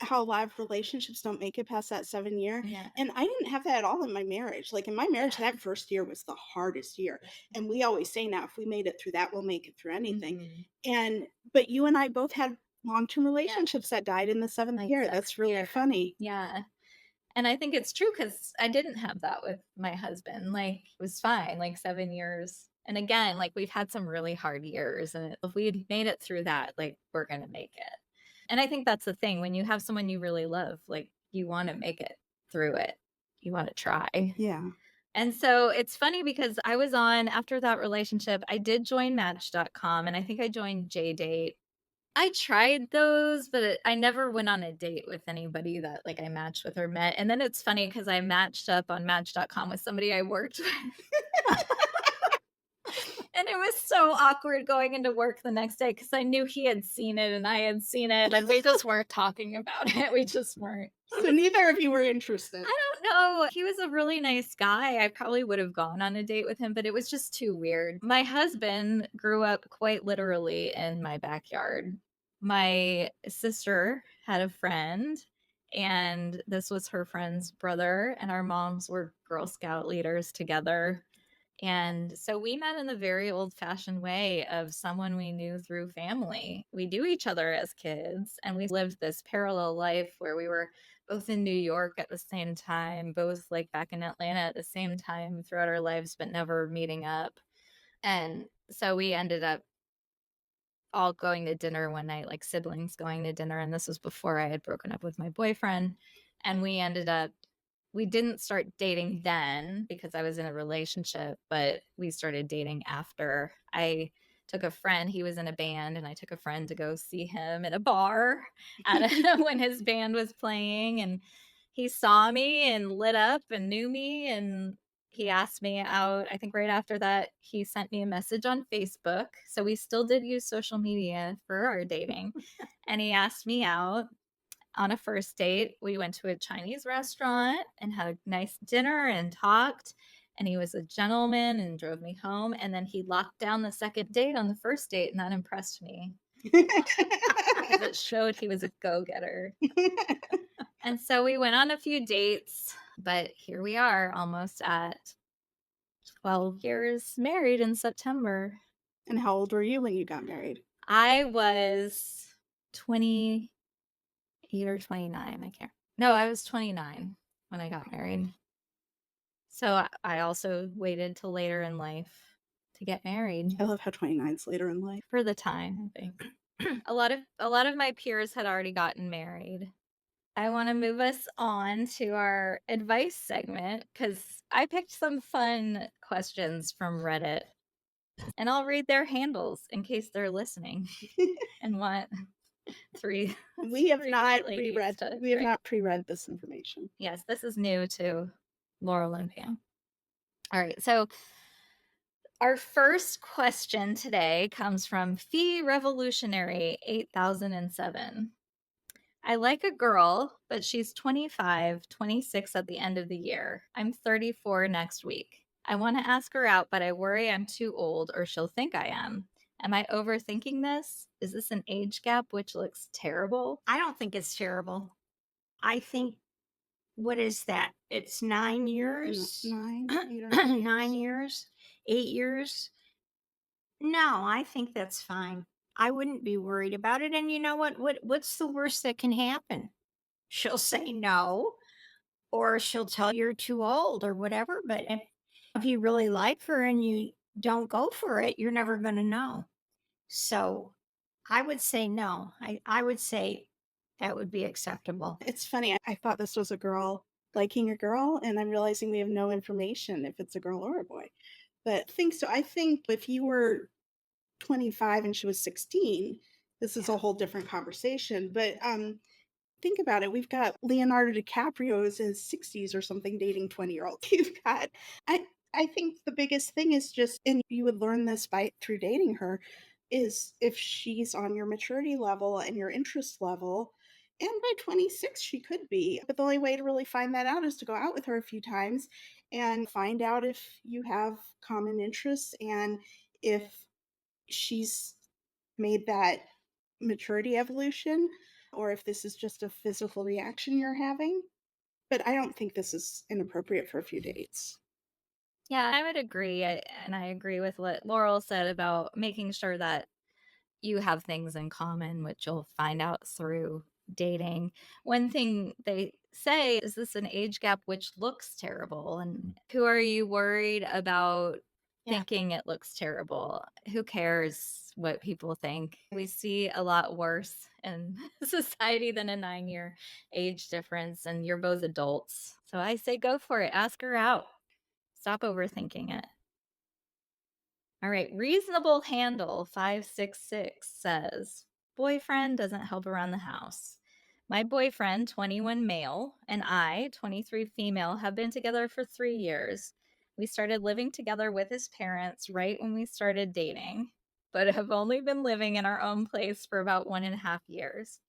how a lot of relationships don't make it past that 7 year. Yeah. And I didn't have that at all in my marriage. Like in my marriage, that first year was the hardest year. And we always say now, if we made it through that, we'll make it through anything. But you and I both had long-term relationships that died in the seventh Like year. seventh That's really year. funny. Yeah. And I think it's true because I didn't have that with my husband. Like, it was fine, like 7 years. And again, like, we've had some really hard years. And if we had made it through that, like, we're going to make it. And I think that's the thing. When you have someone you really love, like, you want to make it through it, you want to try. Yeah. And so it's funny because I was on, after that relationship, I did join Match.com and I think I joined JDate. I tried those, but I never went on a date with anybody that like I matched with or met. And then it's funny because I matched up on Match.com with somebody I worked with. And it was so awkward going into work the next day because I knew he had seen it and I had seen it, and we just weren't talking about it. We just weren't. So neither of you were interested. I don't know. He was a really nice guy. I probably would have gone on a date with him, but it was just too weird. My husband grew up quite literally in my backyard. My sister had a friend, and this was her friend's brother, and our moms were Girl Scout leaders together. And so we met in the very old fashioned way of someone we knew through family. We knew each other as kids, and we lived this parallel life where we were both in New York at the same time, both like back in Atlanta at the same time throughout our lives, but never meeting up. And so we ended up all going to dinner one night, like siblings going to dinner. And this was before I had broken up with my boyfriend. And we didn't start dating then because I was in a relationship, but we started dating after. I took a friend, he was in a band, and I took a friend to go see him at a bar when his band was playing. And he saw me and lit up and knew me. And he asked me out. I think right after that, he sent me a message on Facebook. So we still did use social media for our dating. And he asked me out on a first date. We went to a Chinese restaurant and had a nice dinner and talked. And he was a gentleman and drove me home. And then he locked down the second date on the first date, and that impressed me because it showed he was a go getter. And so we went on a few dates, but here we are almost at 12 years married in September. And how old were you when you got married? I was 28 or 29. I can't. No, I was 29 when I got married. So I also waited till later in life to get married I love how 29's later in life. for the time, I think. a lot of my peers had already gotten married. I want to move us on to our advice segment because I picked some fun questions from Reddit, and I'll read their handles in case they're listening and want three. We have three not ladies pre-read. to We have drink. not pre-read this information. Yes, this is new to Laurel and Pam. All right, so our first question today comes from Fee Revolutionary 8007. I like a girl, but she's 25, 26 at the end of the year. I'm 34 next week. I want to ask her out, but I worry I'm too old or she'll think I am. Am I overthinking this? Is this an age gap which looks terrible? I don't think it's terrible. I think, what is that? It's 9 years? 9, 8 or 9 9 years? 8 years? No, I think that's fine. I wouldn't be worried about it. And you know what? What's the worst that can happen? she'll say no, or she'll tell you you're too old or whatever. But if you really like her and you don't go for it, you're never going to know. So I would say no. I would say that would be acceptable. It's funny, I thought this was a girl liking a girl, and I'm realizing we have no information if it's a girl or a boy. But I think so. I think if you were 25 and she was 16, this is Yeah. a whole different conversation. But think about it. We've got Leonardo DiCaprio is in his 60s or something dating 20-year-olds. You've got I I think the biggest thing is just, and you would learn this by through dating her, is if she's on your maturity level and your interest level. And by 26 she could be. But the only way to really find that out is to go out with her a few times and find out if you have common interests, and if she's made that maturity evolution, or if this is just a physical reaction you're having. But I don't think this is inappropriate for a few dates. Yeah, I would agree. And I agree with what Laurel said about making sure that you have things in common, which you'll find out through dating. One thing they say is this an age gap which looks terrible? And who are you worried about Yeah. thinking it looks terrible? Who cares what people think? We see a lot worse in society than a 9-year age difference, and you're both adults. So I say go for it. Ask her out. Stop overthinking it. All right, reasonable handle 566 says, boyfriend doesn't help around the house. My boyfriend, 21 male, and I, 23 female, have been together for 3 years. We started living together with his parents right when we started dating, but have only been living in our own place for about 1.5 years.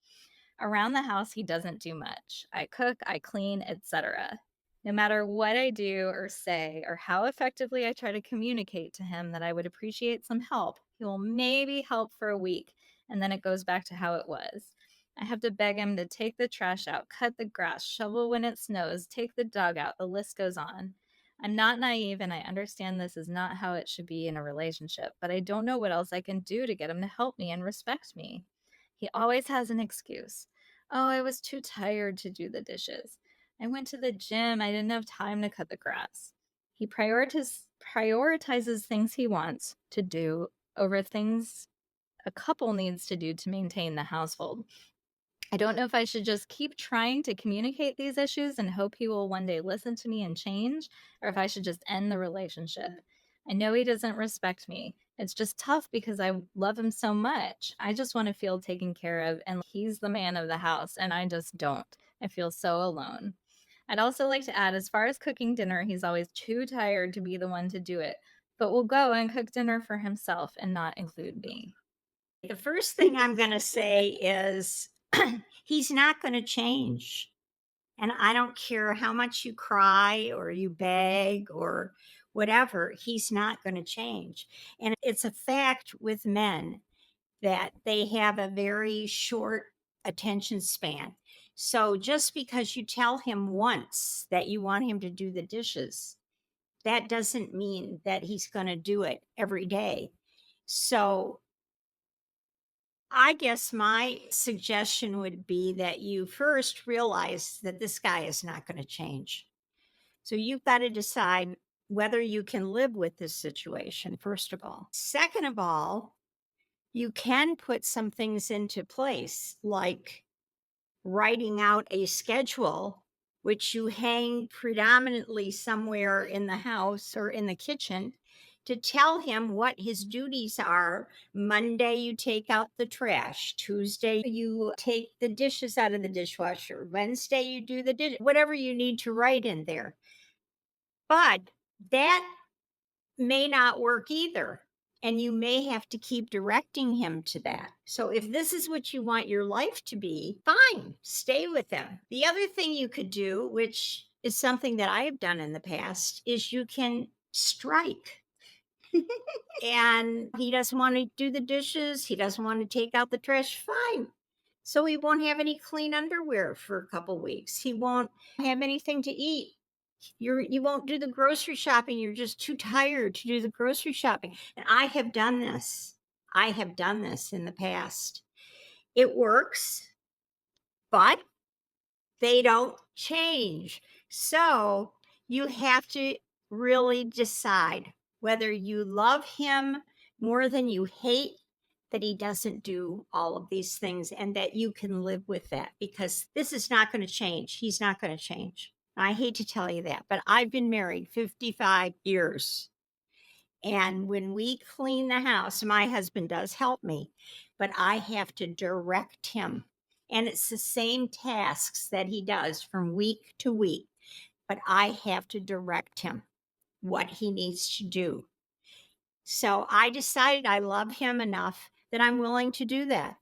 Around the house, he doesn't do much. I cook, I clean, etc. No matter what I do or say, or how effectively I try to communicate to him that I would appreciate some help, he will maybe help for a week, and then it goes back to how it was. I have to beg him to take the trash out, cut the grass, shovel when it snows, take the dog out. The list goes on. I'm not naive and I understand this is not how it should be in a relationship, but I don't know what else I can do to get him to help me and respect me. He always has an excuse. Oh, I was too tired to do the dishes. I went to the gym. I didn't have time to cut the grass. He prioritizes things he wants to do over things a couple needs to do to maintain the household. I don't know if I should just keep trying to communicate these issues and hope he will one day listen to me and change, or if I should just end the relationship. I know he doesn't respect me. It's just tough because I love him so much. I just want to feel taken care of, and he's the man of the house, and I just don't. I feel so alone. I'd also like to add, as far as cooking dinner, he's always too tired to be the one to do it, but will go and cook dinner for himself and not include me. The first thing I'm going to say is he's not going to change. And I don't care how much you cry or you beg or whatever, he's not going to change. And it's a fact with men that they have a very short attention span. So just because you tell him once that you want him to do the dishes, that doesn't mean that he's going to do it every day. So I guess my suggestion would be that you first realize that this guy is not going to change. So you've got to decide whether you can live with this situation, first of all. Second of all, you can put some things into place, like writing out a schedule, which you hang predominantly somewhere in the house or in the kitchen to tell him what his duties are. Monday, you take out the trash. Tuesday, you take the dishes out of the dishwasher. Wednesday, you do the dish, whatever you need to write in there. But that may not work either. And you may have to keep directing him to that. So, if this is what you want your life to be, fine, stay with him. The other thing you could do, which is something that I have done in the past, is you can strike. And he doesn't want to do the dishes, he doesn't want to take out the trash, fine. So, he won't have any clean underwear for a couple weeks. He won't have anything to eat. You won't do the grocery shopping. You're just too tired to do the grocery shopping. And I have done this. I have done this in the past. It works, but They don't change. So you have to really decide whether you love him more than you hate that he doesn't do all of these things and that you can live with that because this is not going to change. He's not going to change. I hate to tell you that, but I've been married 55 years. And when we clean the house, my husband does help me, but I have to direct him. And it's the same tasks that he does from week to week, but I have to direct him what he needs to do. So I decided I love him enough that I'm willing to do that.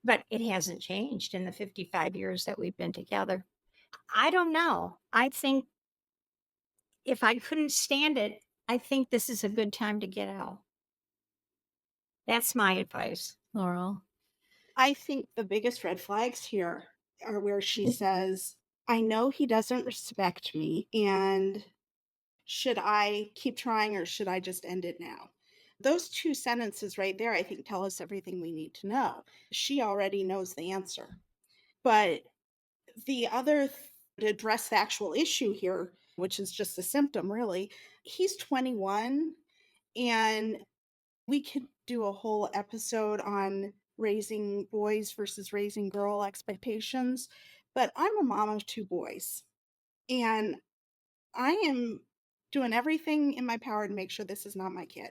But it hasn't changed in the 55 years that we've been together. I don't know. I think if I couldn't stand it, I think this is a good time to get out. That's my advice. Laurel. I think the biggest red flags here are where she says, I know he doesn't respect me, and should I keep trying or should I just end it now? Those two sentences right there, I think, tell us everything we need to know. She already knows the answer. But the other, to address the actual issue here, which is just a symptom, really, he's 21, and we could do a whole episode on raising boys versus raising girl expectations. But I'm a mom of two boys, and I am doing everything in my power to make sure this is not my kid.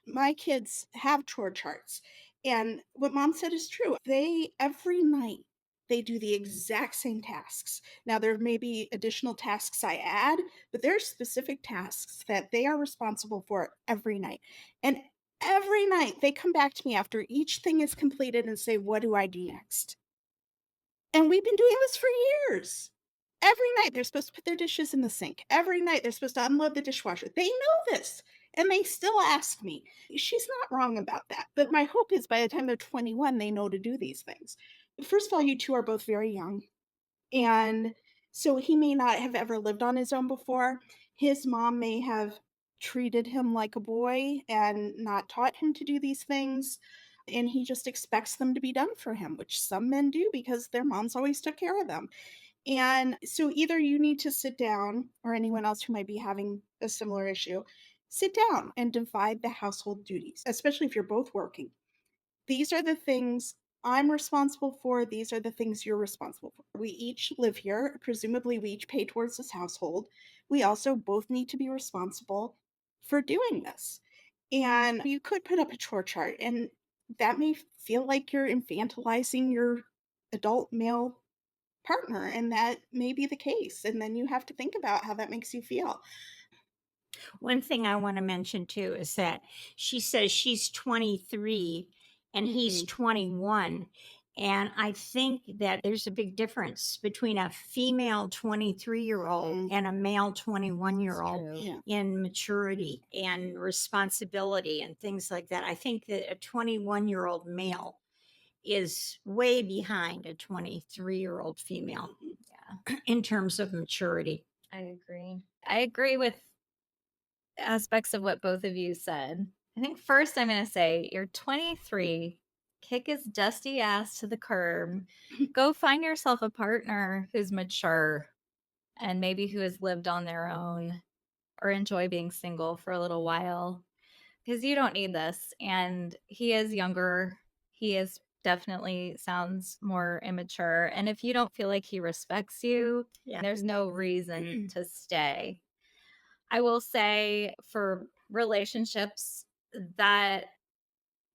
My kids have chore charts. And what mom said is true. They, every night, they do the exact same tasks. Now, there may be additional tasks I add, but there are specific tasks that they are responsible for every night. And every night they come back to me after each thing is completed and say, what do I do next? And we've been doing this for years. Every night they're supposed to put their dishes in the sink. Every night they're supposed to unload the dishwasher. They know this. And they still ask me. She's not wrong about that. But my hope is by the time they're 21, they know to do these things. First of all, you two are both very young. And so he may not have ever lived on his own before. His mom may have treated him like a boy and not taught him to do these things. And he just expects them to be done for him, which some men do because their moms always took care of them. And so either you need to sit down, or anyone else who might be having a similar issue, sit down and divide the household duties, especially if you're both working. These are the things I'm responsible for. These are the things you're responsible for. We each live here. Presumably, we each pay towards this household. We also both need to be responsible for doing this. And you could put up a chore chart, and that may feel like you're infantilizing your adult male partner, and that may be the case. And then you have to think about how that makes you feel. One thing I want to mention too is that she says she's 23 and he's 21. And I think that there's a big difference between a female 23-year-old and a male 21-year-old Yeah. in maturity and responsibility and things like that. I think that a 21-year-old male is way behind a 23-year-old female in terms of maturity. I agree. I agree with aspects of what both of you said. I think first I'm going to say you're 23, kick his dusty ass to the curb, go find yourself a partner who's mature and maybe who has lived on their own or enjoy being single for a little while because you don't need this. And he is younger. He is definitely sounds more immature. And if you don't feel like he respects you, there's no reason to stay. I will say for relationships that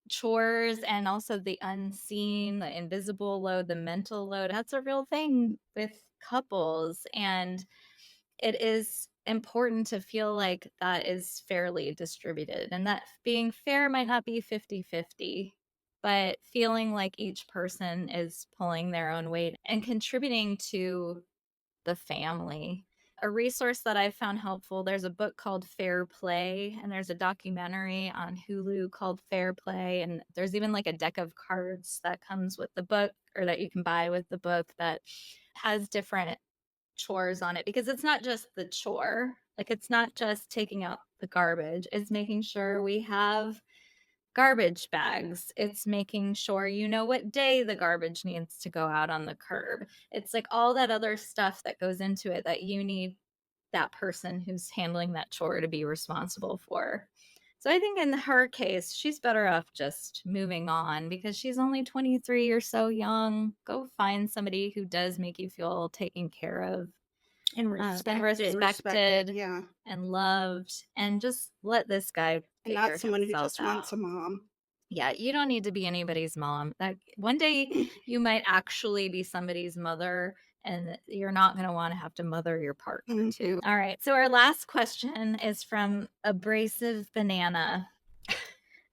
chores and also the unseen, the invisible load, the mental load, that's a real thing with couples. And it is important to feel like that is fairly distributed and that being fair might not be 50-50, but feeling like each person is pulling their own weight and contributing to the family. A resource that I found helpful, there's a book called Fair Play, and there's a documentary on Hulu called Fair Play. And there's even like a deck of cards that comes with the book or that you can buy with the book that has different chores on it because it's not just the chore. Like it's not just taking out the garbage, it's making sure we have garbage bags. It's making sure you know what day the garbage needs to go out on the curb. It's like all that other stuff that goes into it that you need that person who's handling that chore to be responsible for. So I think in her case, she's better off just moving on because she's only 23 or so young. Go find somebody who does make you feel taken care of And and respected. Respected, respected yeah. and loved, and just let this guy And figure not someone who himself just out. wants a mom. Yeah, you don't need to be anybody's mom. That one day you might actually be somebody's mother, and you're not going to want to have to mother your partner Mm. too. All right. So our last question is from Abrasive Banana.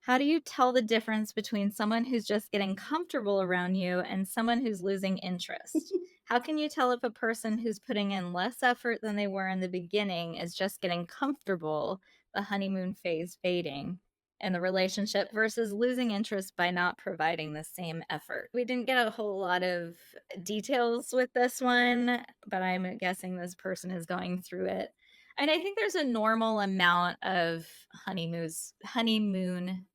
How do you tell the difference between someone who's just getting comfortable around you and someone who's losing interest? How can you tell if a person who's putting in less effort than they were in the beginning is just getting comfortable, the honeymoon phase fading, in the relationship versus losing interest by not providing the same effort? We didn't get a whole lot of details with this one, but I'm guessing this person is going through it. And I think there's a normal amount of honeymoon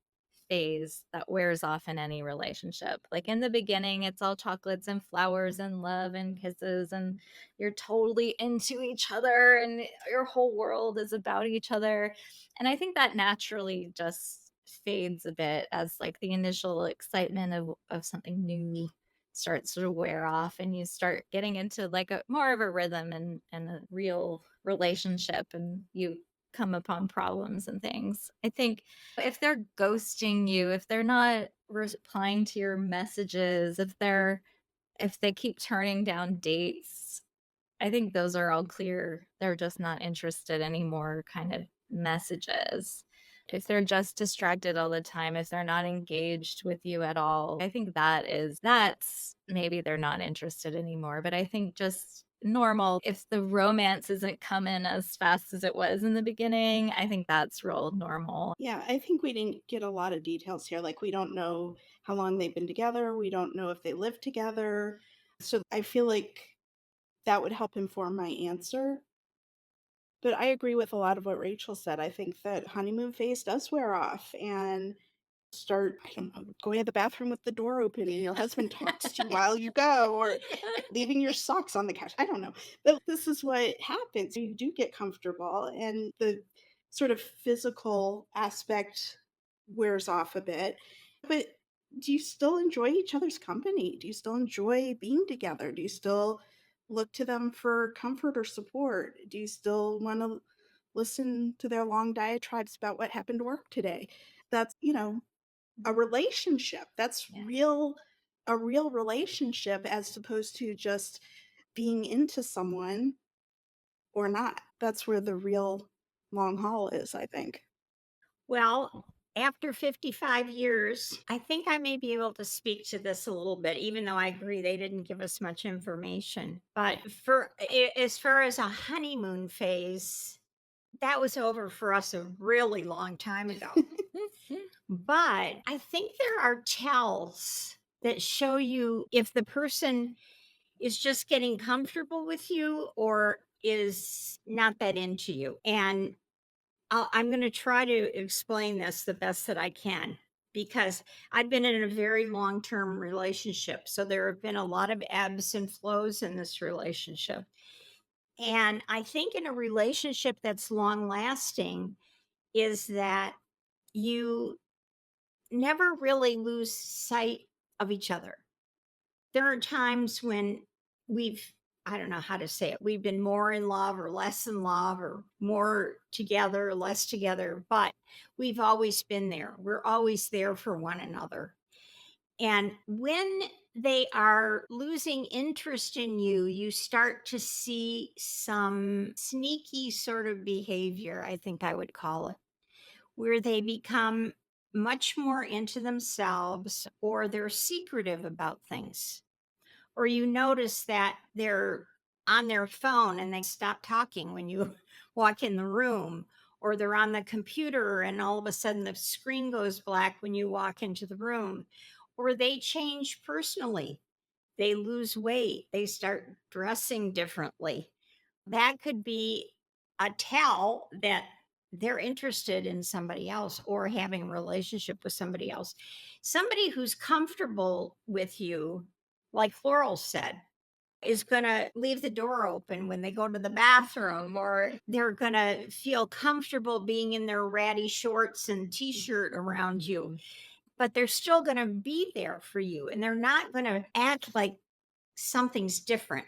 phase that wears off in any relationship. Like in the beginning, it's all chocolates and flowers and love and kisses, and you're totally into each other, and your whole world is about each other. And I think that naturally just fades a bit as like the initial excitement of something new starts to wear off and you start getting into like a more of a rhythm and a real relationship, and you come upon problems and things. I think if they're ghosting you, if they're not replying to your messages, if they keep turning down dates, I think those are all clear. They're just not interested anymore kind of messages. If they're just distracted all the time, if they're not engaged with you at all, I think that's maybe they're not interested anymore. But I think just normal, if the romance isn't coming as fast as it was in the beginning, I think that's real normal. Yeah, I think we didn't get a lot of details here. Like, we don't know how long they've been together. We don't know if they live together. So I feel like that would help inform my answer. But I agree with a lot of what Rachel said. I think that honeymoon phase does wear off and start, I don't know, going to the bathroom with the door open and your husband talks to you while you go, or leaving your socks on the couch. I don't know. But this is what happens. You do get comfortable and the sort of physical aspect wears off a bit. But do you still enjoy each other's company? Do you still enjoy being together? Do you still look to them for comfort or support? Do you still want to listen to their long diatribes about what happened to work today? That's, a relationship. That's Yeah. a real relationship as opposed to just being into someone or not. That's where the real long haul is, I think. Well, after 55 years, I think I may be able to speak to this a little bit, even though I agree they didn't give us much information. But as far as a honeymoon phase, that was over for us a really long time ago. But I think there are tells that show you if the person is just getting comfortable with you or is not that into you. And I'm going to try to explain this the best that I can because I've been in a very long term relationship. So there have been a lot of ebbs and flows in this relationship. And I think in a relationship that's long lasting, is that you never really lose sight of each other. There are times when we've, I don't know how to say it, we've been more in love or less in love or more together or less together, but we've always been there. We're always there for one another. And when they are losing interest in you, you start to see some sneaky sort of behavior, I think I would call it, where they become much more into themselves or they're secretive about things. Or you notice that they're on their phone and they stop talking when you walk in the room, or they're on the computer and all of a sudden the screen goes black when you walk into the room, or they change personally. They lose weight, they start dressing differently. That could be a tell that they're interested in somebody else or having a relationship with somebody else. Somebody who's comfortable with you, like Laurel said, is going to leave the door open when they go to the bathroom, or they're going to feel comfortable being in their ratty shorts and t-shirt around you, but they're still going to be there for you and they're not going to act like something's different.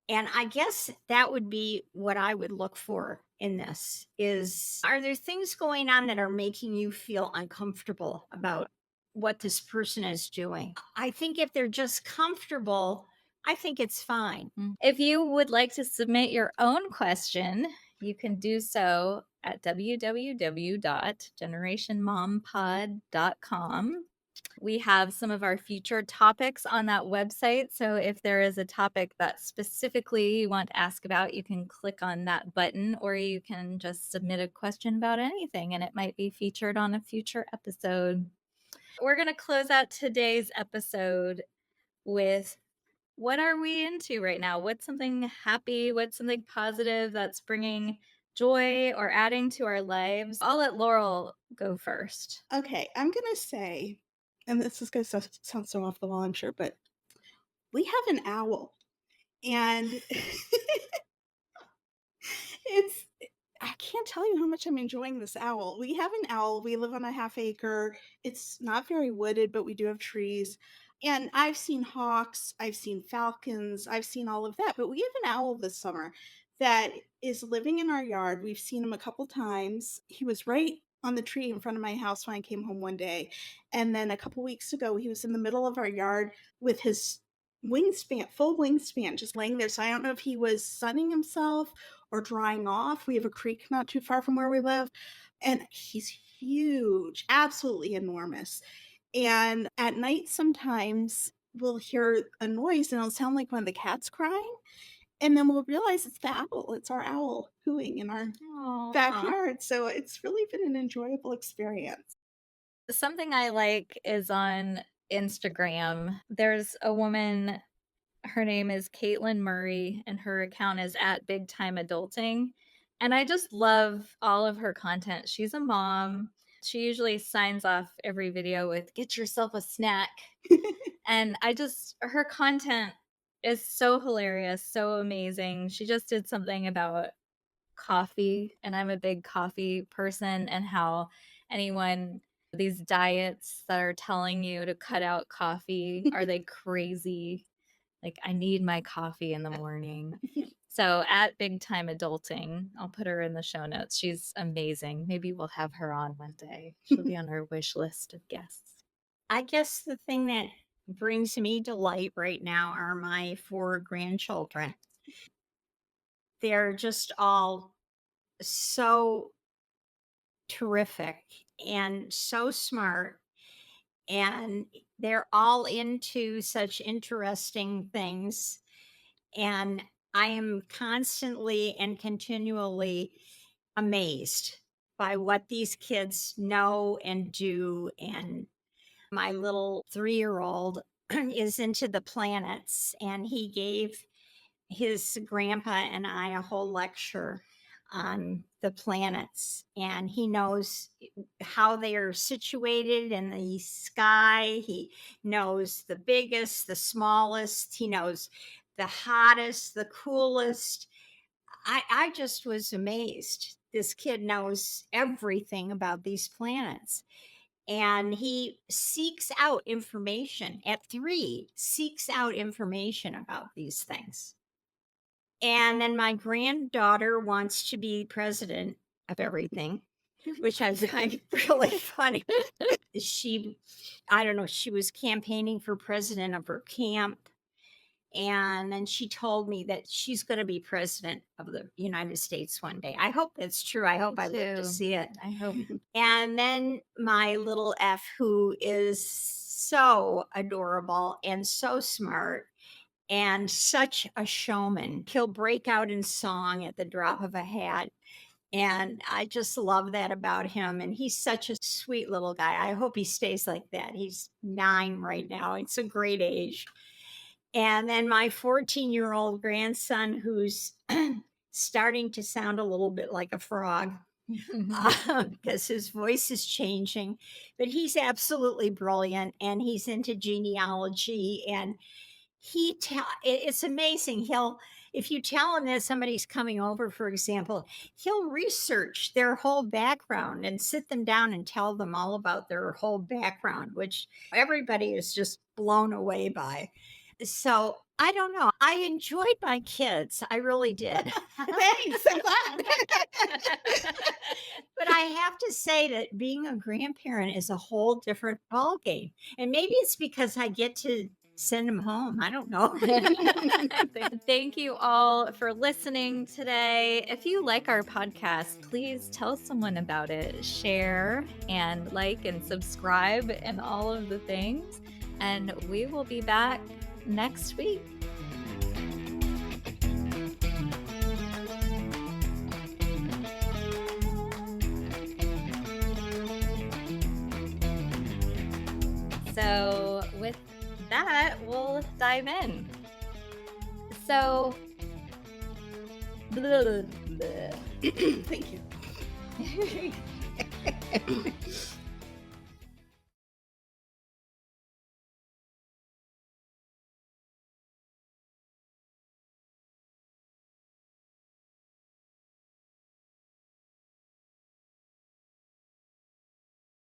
And I guess that would be what I would look for in this is, are there things going on that are making you feel uncomfortable about what this person is doing? I think if they're just comfortable, I think it's fine. If you would like to submit your own question, you can do so at www.generationmompod.com. We have some of our future topics on that website. So if there is a topic that specifically you want to ask about, you can click on that button, or you can just submit a question about anything and it might be featured on a future episode. We're going to close out today's episode with, what are we into right now? What's something happy? What's something positive that's bringing joy or adding to our lives? I'll let Laurel go first. Okay, I'm gonna say, and this is gonna sound so off the wall, I'm sure, but we have an owl, and it's I can't tell you how much I'm enjoying this owl. We have an owl. We live on a half acre. It's not very wooded, but we do have trees. And I've seen hawks, I've seen falcons, I've seen all of that. But we have an owl this summer that is living in our yard. We've seen him a couple times. He was right on the tree in front of my house when I came home one day. And then a couple weeks ago, he was in the middle of our yard with his wingspan, full wingspan, just laying there. So I don't know if he was sunning himself or drying off. We have a creek not too far from where we live, and he's huge, absolutely enormous. And at night, sometimes we'll hear a noise and it'll sound like one of the cats crying. And then we'll realize it's the owl. It's our owl cooing in our Aw. backyard. So it's really been an enjoyable experience. Something I like is on Instagram. There's a woman, her name is Caitlin Murray, and her account is at Big Time Adulting. And I just love all of her content. She's a mom. She usually signs off every video with, "Get yourself a snack." And her content is so hilarious, so amazing. She just did something about coffee, and I'm a big coffee person, and how anyone, these diets that are telling you to cut out coffee, are they crazy? Like, I need my coffee in the morning. So at Big Time Adulting, I'll put her in the show notes. She's amazing. Maybe we'll have her on one day. She'll be on our wish list of guests. I guess the thing that brings me delight right now are my 4 grandchildren. They're just all so terrific and so smart, and they're all into such interesting things. And I am constantly and continually amazed by what these kids know and do. And my little 3-year-old is into the planets, and he gave his grandpa and I a whole lecture on the planets, and he knows how they are situated in the sky. He knows the biggest, the smallest, he knows the hottest, the coolest. I just was amazed. This kid knows everything about these planets, and he seeks out information at 3, seeks out information about these things. And then my granddaughter wants to be president of everything, which I find really funny. I don't know, she was campaigning for president of her camp. And then she told me that she's going to be president of the United States one day. I hope that's true. I hope I live to too. see it. I hope. And then my little F, who is so adorable and so smart and such a showman. He'll break out in song at the drop of a hat. And I just love that about him. And he's such a sweet little guy. I hope he stays like that. He's 9 right now. It's a great age. And then my 14-year-old grandson, who's starting to sound a little bit like a frog. because his voice is changing. But he's absolutely brilliant, and he's into genealogy, and it's amazing. If you tell him that somebody's coming over, for example, he'll research their whole background and sit them down and tell them all about their whole background, which everybody is just blown away by. So I don't know. I enjoyed my kids. I really did. Thanks. I'm glad. But I have to say that being a grandparent is a whole different ballgame. And maybe it's because I get to send them home. I don't know. Thank you all for listening today. If you like our podcast, please tell someone about it. Share and like and subscribe and all of the things. And we will be back next week. So, with that, we'll dive in. So, Thank you.